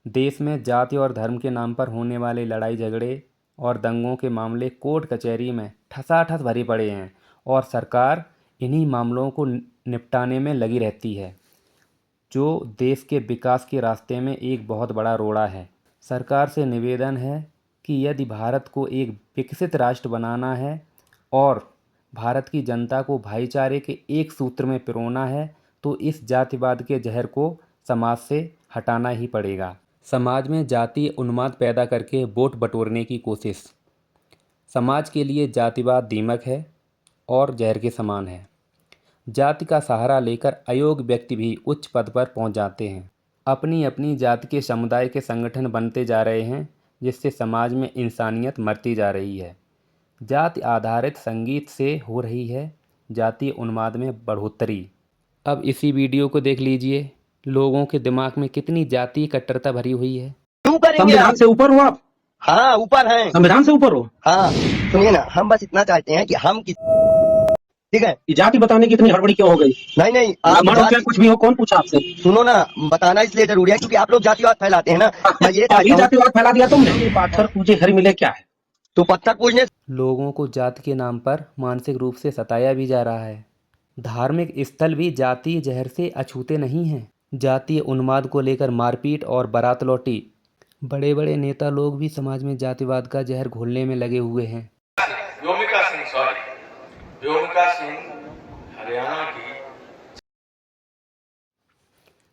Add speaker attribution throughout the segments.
Speaker 1: देश में जाति और धर्म के नाम पर होने वाले लड़ाई झगड़े और दंगों के मामले कोर्ट कचहरी में ठसाठस भरे पड़े हैं और सरकार इन्हीं मामलों को निपटाने में लगी रहती है, जो देश के विकास के रास्ते में एक बहुत बड़ा रोड़ा है। सरकार से निवेदन है कि यदि भारत को एक विकसित राष्ट्र बनाना है और भारत की जनता को भाईचारे के एक सूत्र में पिरोना है, तो इस जातिवाद के जहर को समाज से हटाना ही पड़ेगा। समाज में जातीय उन्माद पैदा करके वोट बटोरने की कोशिश। समाज के लिए जातिवाद दीमक है और जहर के समान है। जाति का सहारा लेकर अयोग्य व्यक्ति भी उच्च पद पर पहुंच जाते हैं। अपनी अपनी जाति के समुदाय के संगठन बनते जा रहे हैं, जिससे समाज में इंसानियत मरती जा रही है। जाति आधारित संगीत से हो रही है जातीय उन्माद में बढ़ोतरी। अब इसी वीडियो को देख लीजिए, लोगों के दिमाग में कितनी जातीय कट्टरता भरी हुई है।
Speaker 2: क्यों करेंगे
Speaker 3: संविधान
Speaker 2: आप?
Speaker 3: से ऊपर हो आप?
Speaker 2: हाँ ऊपर हैं।
Speaker 3: संविधान से ऊपर हो?
Speaker 2: हाँ सुनिए ना, हम बस इतना चाहते हैं कि हम ठीक है,
Speaker 3: ये जाति बताने की इतनी हड़बड़ी क्यों हो गई?
Speaker 2: नहीं आप
Speaker 3: मानो क्या कुछ भी हो, कौन पूछा आपसे?
Speaker 2: सुनो ना, बताना इसलिए जरूरी है क्योंकि आप लोग जातिवाद फैलाते हैं ना। मैं ये
Speaker 3: अभी
Speaker 2: चाहता हूँ,
Speaker 3: जातिवाद फैला दिया तुमने। पाथर पूजे घर मिले क्या है?
Speaker 2: तो पत्थर पूजने
Speaker 1: लोगों को जाति के नाम पर मानसिक रूप से सताया भी जा रहा है। धार्मिक स्थल भी जातीय जहर से अछूते नहीं हैं। जातीय उन्माद को लेकर मारपीट और बारात लौटी। बड़े बड़े नेता लोग भी समाज में जातिवाद का जहर घोलने में लगे हुए हैं।
Speaker 4: व्योमिका सिंह हरियाणा की।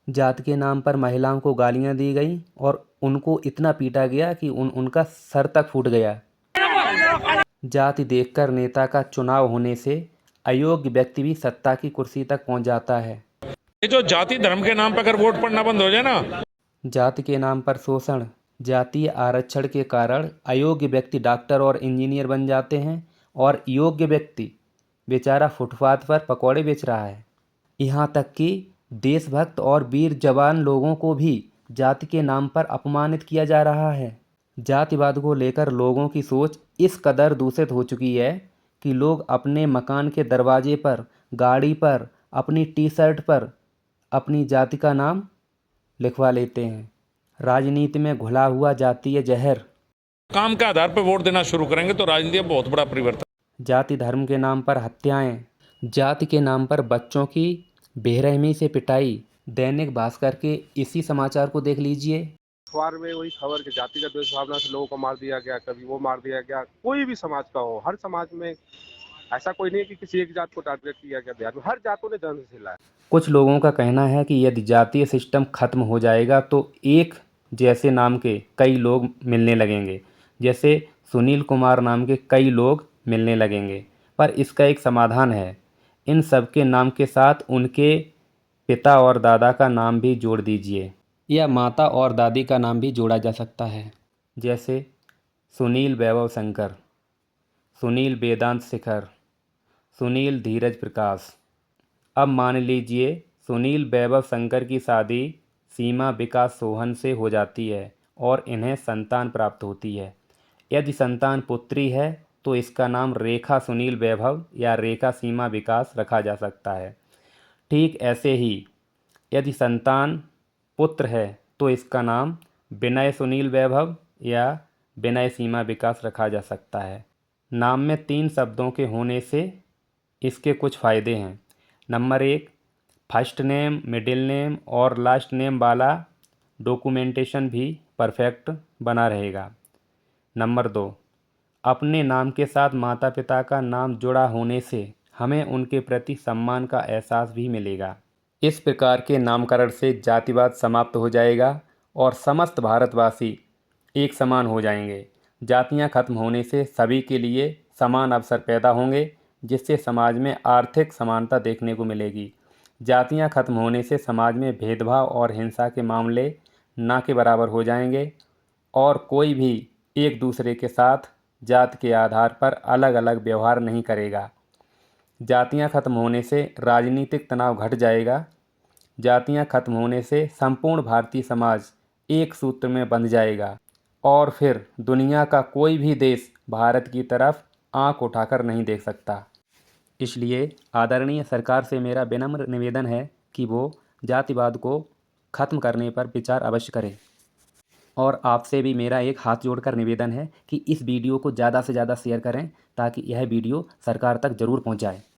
Speaker 1: जाति के नाम पर महिलाओं को गालियां दी गई और उनको इतना पीटा गया कि उनका सर तक फूट गया। जाति देखकर नेता का चुनाव होने से अयोग्य व्यक्ति भी सत्ता की कुर्सी तक पहुंच जाता है।
Speaker 5: ये जो जाति धर्म के नाम पर अगर वोट पड़ना बंद हो जाए ना।
Speaker 1: जाति के नाम पर शोषण, जातीय आरक्षण के कारण अयोग्य व्यक्ति डॉक्टर और इंजीनियर बन जाते हैं और योग्य व्यक्ति बेचारा फुटपाथ पर पकौड़े बेच रहा है। यहाँ तक कि देशभक्त और वीर जवान लोगों को भी जाति के नाम पर अपमानित किया जा रहा है। जातिवाद को लेकर लोगों की सोच इस कदर दूषित हो चुकी है कि लोग अपने मकान के दरवाजे पर, गाड़ी पर, अपनी टी शर्ट पर अपनी जाति का नाम लिखवा लेते हैं। राजनीति में घुला हुआ जातीय जहर।
Speaker 5: काम के आधार पर वोट देना शुरू करेंगे तो राजनीति में बहुत बड़ा परिवर्तन।
Speaker 1: जाति धर्म के नाम पर हत्याएं, जाति के नाम पर बच्चों की बेरहमी से पिटाई। दैनिक भास्कर के इसी समाचार को देख लीजिए।
Speaker 6: अखबार में वही खबर कि जातिगत द्वेषभावना से लोगों को मार दिया गया, कभी वो मार दिया गया। कोई भी समाज का हो, हर समाज में ऐसा कोई नहीं कि किसी एक जात को टारगेट किया गया। बिहार में हर जातों ने जन्म से लाया।
Speaker 1: कुछ लोगों का कहना है कि यदि जातीय सिस्टम खत्म हो जाएगा तो एक जैसे नाम के कई लोग मिलने लगेंगे, जैसे सुनील कुमार नाम के कई लोग मिलने लगेंगे। पर इसका एक समाधान है, इन सब के नाम के साथ उनके पिता और दादा का नाम भी जोड़ दीजिए, या माता और दादी का नाम भी जोड़ा जा सकता है। जैसे सुनील वैभव शंकर, सुनील वेदांत शिखर, सुनील धीरज प्रकाश। अब मान लीजिए सुनील वैभव शंकर की शादी सीमा विकास सोहन से हो जाती है और इन्हें संतान प्राप्त होती है। यदि संतान पुत्री है तो इसका नाम रेखा सुनील वैभव या रेखा सीमा विकास रखा जा सकता है। ठीक ऐसे ही यदि संतान पुत्र है तो इसका नाम विनय सुनील वैभव या विनय सीमा विकास रखा जा सकता है। नाम में 3 शब्दों के होने से इसके कुछ फ़ायदे हैं। Number 1, first name, middle name और लास्ट नेम वाला डॉक्यूमेंटेशन भी परफेक्ट बना रहेगा। नंबर 2, अपने नाम के साथ माता पिता का नाम जुड़ा होने से हमें उनके प्रति सम्मान का एहसास भी मिलेगा। इस प्रकार के नामकरण से जातिवाद समाप्त हो जाएगा और समस्त भारतवासी एक समान हो जाएंगे। जातियां खत्म होने से सभी के लिए समान अवसर पैदा होंगे, जिससे समाज में आर्थिक समानता देखने को मिलेगी। जातियां खत्म होने से समाज में भेदभाव और हिंसा के मामले ना के बराबर हो जाएंगे और कोई भी एक दूसरे के साथ जात के आधार पर अलग अलग व्यवहार नहीं करेगा। जातियां खत्म होने से राजनीतिक तनाव घट जाएगा। जातियां खत्म होने से संपूर्ण भारतीय समाज एक सूत्र में बंध जाएगा और फिर दुनिया का कोई भी देश भारत की तरफ आंख उठाकर नहीं देख सकता। इसलिए आदरणीय सरकार से मेरा विनम्र निवेदन है कि वो जातिवाद को खत्म करने पर विचार अवश्य करें। और आपसे भी मेरा एक हाथ जोड़कर निवेदन है कि इस वीडियो को ज़्यादा से ज़्यादा शेयर करें ताकि यह वीडियो सरकार तक ज़रूर पहुंच जाए।